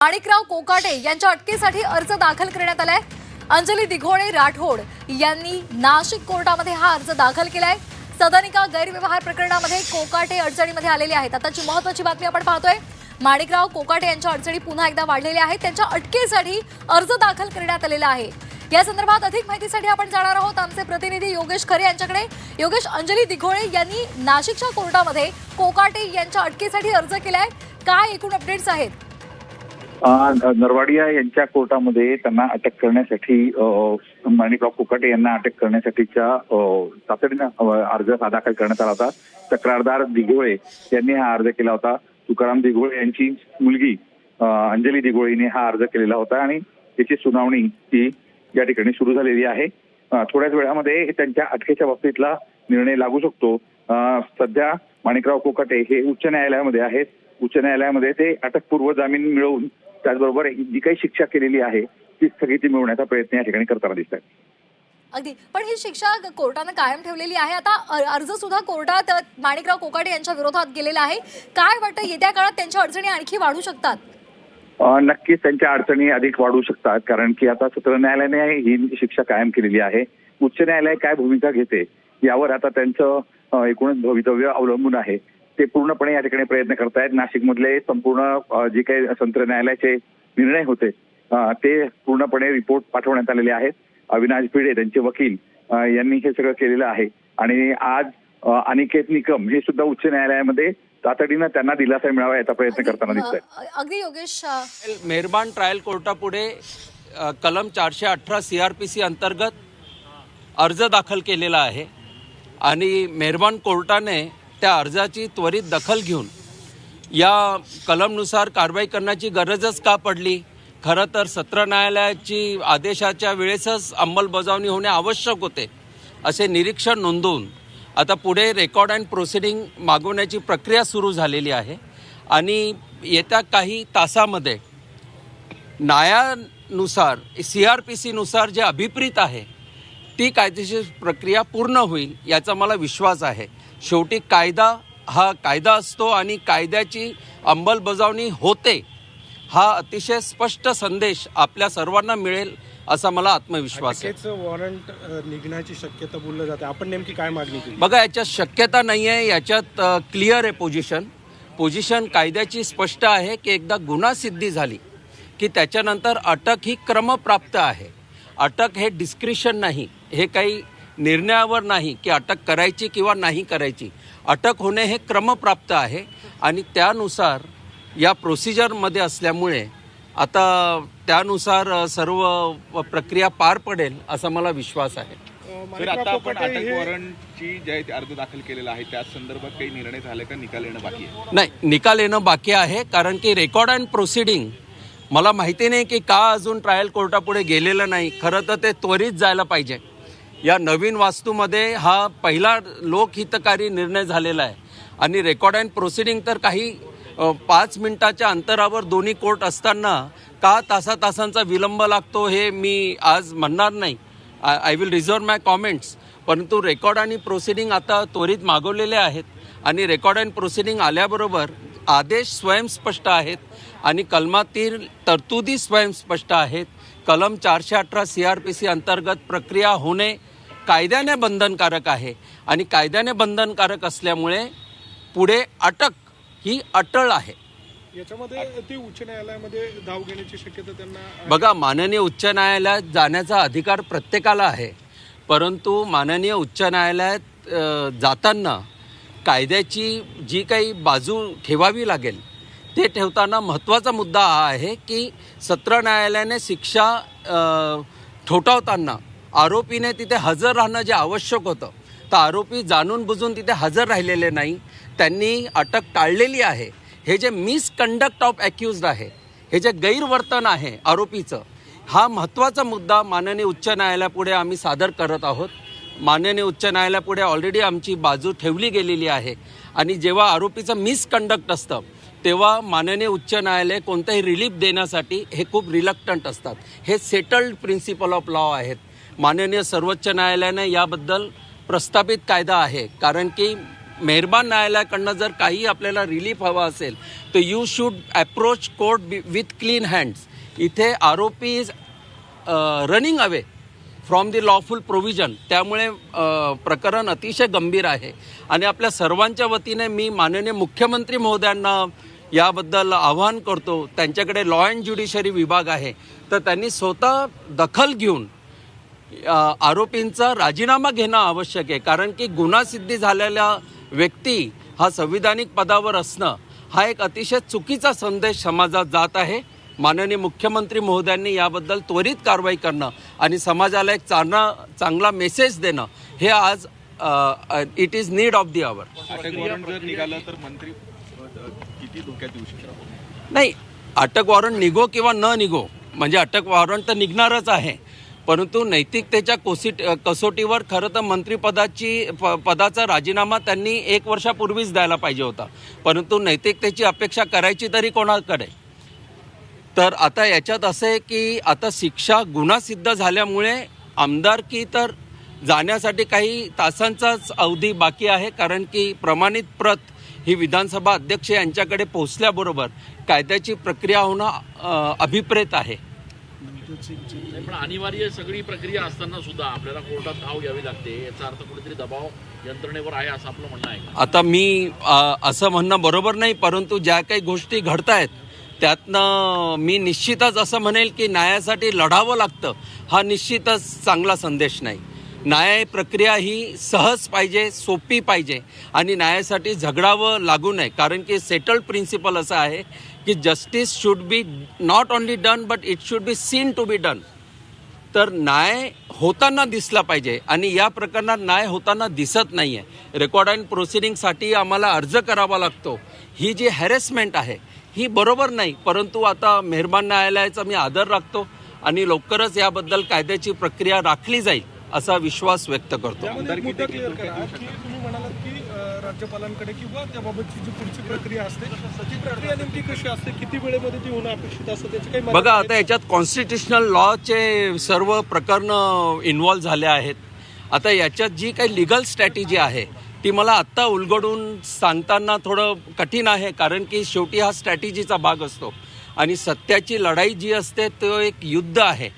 माणिकराव कोकाटे यांच्या अटकेसाठी अर्ज दाखल करण्यात आलाय। अंजली दिघोळे राठोड यांनी नाशिक कोर्टामध्ये हा अर्ज दाखल केलाय। सदनिका गैरव्यवहार प्रकरणामध्ये कोकाटे अडचणीमध्ये आलेले आहेत। आताची महत्त्वाची बातमी आपण पाहतोय, माणिकराव कोकाटे यांच्या अडचणी पुन्हा एकदा वाढलेल्या आहेत। त्यांच्या अटकेसाठी अर्ज दाखल करण्यात आलेला आहे। या संदर्भात अधिक माहितीसाठी आपण जाणार आहोत आमचे प्रतिनिधी योगेश खरे यांच्याकडे। योगेश, अंजली दिघोळे यांनी नाशिकच्या कोर्टामध्ये कोकाटे यांच्या अटकेसाठी अर्ज केलाय, काय एकूण अपडेट्स आहेत? नरवाडिया यांच्या कोर्टामध्ये त्यांना अटक करण्यासाठी माणिकराव कोकाटे यांना अटक करण्यासाठीच्या तातडीनं अर्ज दाखल करण्यात आला होता। तक्रारदार दिघोळे यांनी हा अर्ज केला होता। तुकाराम दिघोळे यांची मुलगी अंजली दिघोळेने हा अर्ज केलेला होता आणि त्याची सुनावणी ही या ठिकाणी सुरू झालेली आहे। थोड्याच वेळामध्ये त्यांच्या अटकेच्या बाबतीतला निर्णय लागू शकतो। सध्या माणिकराव कोकाटे हे उच्च न्यायालयामध्ये आहेत। उच्च न्यायालयामध्ये ते अटकपूर्व जामीन मिळवून त्याचबरोबर जी काही शिक्षा केलेली आहे ती स्थगिती मिळवण्याचा प्रयत्न या ठिकाणी करताना दिसत आहे। अगदी, पण ही शिक्षा कोर्टाने कायम ठेवलेली आहे। आता अर्ज सुद्धा कोर्टात माणिकराव कोकाटे यांच्या विरोधात गेलेला आहे। काय वाटतं, येत्या काळात त्यांच्या अडचणी आणखी वाढू शकतात? नक्कीच त्यांच्या अडचणी अधिक वाढू शकतात, कारण की आता सत्र न्यायालयाने ही शिक्षा कायम केलेली आहे। उच्च न्यायालय काय भूमिका घेते यावर आता त्यांचं एकूणच भवितव्य अवलंबून आहे। ते पूर्णपणे या ठिकाणी प्रयत्न करतायत। नाशिकमधले संपूर्ण जे काही सत्र न्यायालयाचे निर्णय होते ते पूर्णपणे रिपोर्ट पाठवण्यात आलेले आहेत। अविनाश भिडे त्यांचे वकील यांनी हे सगळं केलेलं आहे आणि आज अनिकेत निकम हे सुद्धा उच्च न्यायालयामध्ये तातडीनं त्यांना दिलासा मिळावा याचा प्रयत्न करताना दिसत आहे। अगदी योगेश, मेहरबान ट्रायल कोर्टापुढे कलम 418 CRPC अंतर्गत अर्ज दाखल केलेला आहे आणि मेहरबान कोर्टाने त्या अर्जाची त्वरित दखल घेऊन या कलमनुसार कारवाई करण्याची गरजच का पडली? खरं तर सत्र न्यायालयाची आदेशाच्या वेळेसच अंमलबजावणी होणे आवश्यक होते असे निरीक्षण नोंदवून आता पुढे रेकॉर्ड अँड प्रोसिडिंग मागवण्याची प्रक्रिया सुरू झालेली आहे आणि येत्या काही तासामध्ये न्यायानुसार CRPC नुसार जे अभिप्रेत आहे ती कायदेशीर प्रक्रिया पूर्ण होईल याचा मला विश्वास आहे। शेवटी कायदा हा कायदा असतो आणि कायद्याची अंमलबजावणी होते हा अतिशय स्पष्ट संदेश आपल्या सर्वांना मिळेल असा मला आत्मविश्वास आहे। वॉरंट निघण्याची शक्यता बोलली जाते, आपण नेमकी काय मागणी केली? बघा, याच्यात शक्यता नाही आहे, याच्यात क्लिअर आहे पोझिशन कायद्याची स्पष्ट आहे की एकदा गुन्हा सिद्धी झाली की त्याच्यानंतर अटक ही क्रमप्राप्त आहे। अटक हे डिस्क्रिशन नाही, हे काही निर्णयावर नाही की अटक करायची किंवा नाही करायची। अटक होणे हे क्रमप्राप्त आहे आणि त्यानुसार या प्रोसिजरमध्ये असल्यामुळे आता त्यानुसार सर्व प्रक्रिया पार पडेल असा मला विश्वास आहे। तर आता आपण अटक वॉरंटची जे अर्ज दाखल केलेला आहे त्या संदर्भात काही निर्णय झाले का? निकाल येणं बाकी आहे? नाही, निकाल येणं बाकी आहे, कारण की रेकॉर्ड अँड प्रोसिडिंग मला माहिती नाही की का अजून ट्रायल कोर्टापुढे गेलेलं नाही। खरं तर ते त्वरित जायला पाहिजे। या नवीन वास्तूमध्ये हा पहिला लोकहितकारी निर्णय झालेला आहे आणि रेकॉर्ड अँड प्रोसिडिंग तर काही 5 मिनिटाच्या अंतरावर दोन्ही कोर्ट असताना का तासांचा विलंब लागतो हे मी आज म्हणणार नाही। I will reserve my comments, परंतु रेकॉर्ड आणि प्रोसिडिंग आता त्वरित मागवलेले आहेत आणि रेकॉर्ड अँड प्रोसिडिंग आल्याबरोबर आदेश स्वयंस्पष्ट आहेत आणि कलमातील तरतुदी स्वयंस्पष्ट आहेत। कलम 418 CRPC अंतर्गत प्रक्रिया होणे कायद्याने बंधनकारक आहे आणि कायद्याने बंधनकारक असल्यामुळे पुढे अटक ही अटळ आहे। याच्यामध्ये ते उच्च न्यायालयामध्ये धाव घेण्याची शक्यता त्यांना? बघा, माननीय उच्च न्यायालयात जाण्याचा अधिकार प्रत्येकाला आहे, परंतु माननीय उच्च न्यायालयात जाताना कायद्याची जी काही बाजू ठेवावी लागेल ते ठेवताना महत्त्वाचा मुद्दा हा आहे की सत्र न्यायालयाने शिक्षा ठोठावताना आरोपीने तिथे हजर राहणं जे आवश्यक होतं तर आरोपी जाणून बुजून तिथे हजर राहिलेले नाही, त्यांनी अटक टाळलेली आहे। हे जे मिसकंडक्ट ऑफ अक्युज्ड आहे, हे जे गैरवर्तन आहे आरोपीचं, हा महत्त्वाचा मुद्दा माननीय उच्च न्यायालयापुढे आम्ही सादर करत आहोत। माननीय उच्च न्यायालयापुढे ऑलरेडी आमची बाजू ठेवली गेलेली आहे आणि जेव्हा आरोपीचं मिसकंडक्ट असतं तेव्हा माननीय उच्च न्यायालय कोणताही रिलीफ देण्यासाठी हे खूप रिलक्टंट असतात। हे सेटल्ड प्रिन्सिपल ऑफ लॉ आहेत। माननीय सर्वोच्च न्यायालयाने याबद्दल प्रस्थापित कायदा आहे, कारण की मेहरबान न्यायालयाकडनं जर काही आपल्याला रिलीफ हवा असेल तर you should approach court with clean hands. इथे आरोपी is running away from the lawful provision. त्यामुळे प्रकरण अतिशय गंभीर आहे आणि आपल्या सर्वांच्या वतीने मी माननीय मुख्यमंत्री महोदयांना याबद्दल आवाहन करतो. त्यांच्याकडे लॉ अँड ज्युडिशरी विभाग आहे तर त्यांनी स्वतः दखल घेऊन आरोपींचा राजीनामा घेणं आवश्यक आहे. कारण की गुन्हासिद्धी झालेल्या व्यक्ती हा संविधानिक पदावर असणं हा एक अतिशय चुकीचा संदेश समाजात जात आहे. माननीय मुख्यमंत्री महोदयांनी याबद्दल त्वरित कारवाई करणं आणि समाजाला एक चांगला मेसेज देणं हे आज it is need of the hour. अटक वॉरंट जर निघालं तर मंत्री किती धोक्यात येऊ शकतात? नाही, अटक वॉरंट निघो किंवा न निघो म्हणजे अटक वॉरंट तर निघणारच आहे, परंतु नैतिकतेच्या कसोटीवर खरं तर पदाचा राजीनामा त्यांनी 1 वर्षापूर्वीच द्यायला पाहिजे होता. परंतु नैतिकतेची अपेक्षा करायची तरी कोणाकडे? तर आता याच्यात असं आहे की आता शिक्षा गुन्हा सिद्ध झाल्यामुळे आमदारकी तर जाण्यासाठी काही तासांचाच अवधी बाकी आहे. कारण की प्रमाणित प्रत ही विधानसभा अध्यक्ष यांच्याकडे पोहोचल्याबरोबर कायद्याची प्रक्रिया होणं अभिप्रेत आहे. पण अनिवार्य सगळी प्रक्रिया असताना सुद्धा आपल्याला कोर्टात धाव घ्यावी लागते, याचा अर्थ कुठेतरी दबाव यंत्रणेवर आहे असं आपलं म्हणणं आहे. आता मी असं म्हणणं बरोबर नाही, परंतु ज्या काही गोष्टी घडतायत त्यातनं मी निश्चितच असं म्हणेल की न्यायासाठी लढावं लागतं हा निश्चितच चांगला संदेश नाही. न्याय प्रक्रिया ही सहज पाहिजे, सोपी पाहिजे आणि न्यायासाठी झगडावं लागू नये. कारण की सेटल्ड प्रिन्सिपल असं आहे की justice should be not only done but it should be seen to be done. तर न्याय होताना दिसला पाहिजे आणि या प्रकरणात न्याय होताना दिसत नाही आहे. रेकॉर्ड अँड प्रोसिडिंगसाठी आम्हाला अर्ज करावा लागतो. ही जी हॅरेसमेंट आहे ही बरोबर नाही, परंतु आता मेहरबान न्यायालयाचा मी आदर राखतो आणि लवकरच याबद्दल कायद्याची प्रक्रिया राखली जाईल असा विश्वास व्यक्त करतो. त्यामध्ये एक मुद्दा क्लिअर करा की तुम्ही म्हणालात की राज्यपालांकडे किंवा त्याबाबतची जी पुढची प्रक्रिया असते ती प्रक्रिया नेमकी कशी असते, किती वेळेमध्ये ती होणं अपेक्षित असतं, त्याची काही बघा आता याच्यात कॉन्स्टिट्युशनल लॉचे सर्व प्रकरणं इन्व्हॉल्व्ह झाले आहेत. आता याच्यात जी काही लिगल स्ट्रॅटेजी आहे ती मला आत्ता उलगडून सांगताना थोडं कठीण आहे. कारण की शेवटी हा स्ट्रॅटेजीचा भाग असतो आणि सत्याची लढाई जी असते तो एक युद्ध आहे.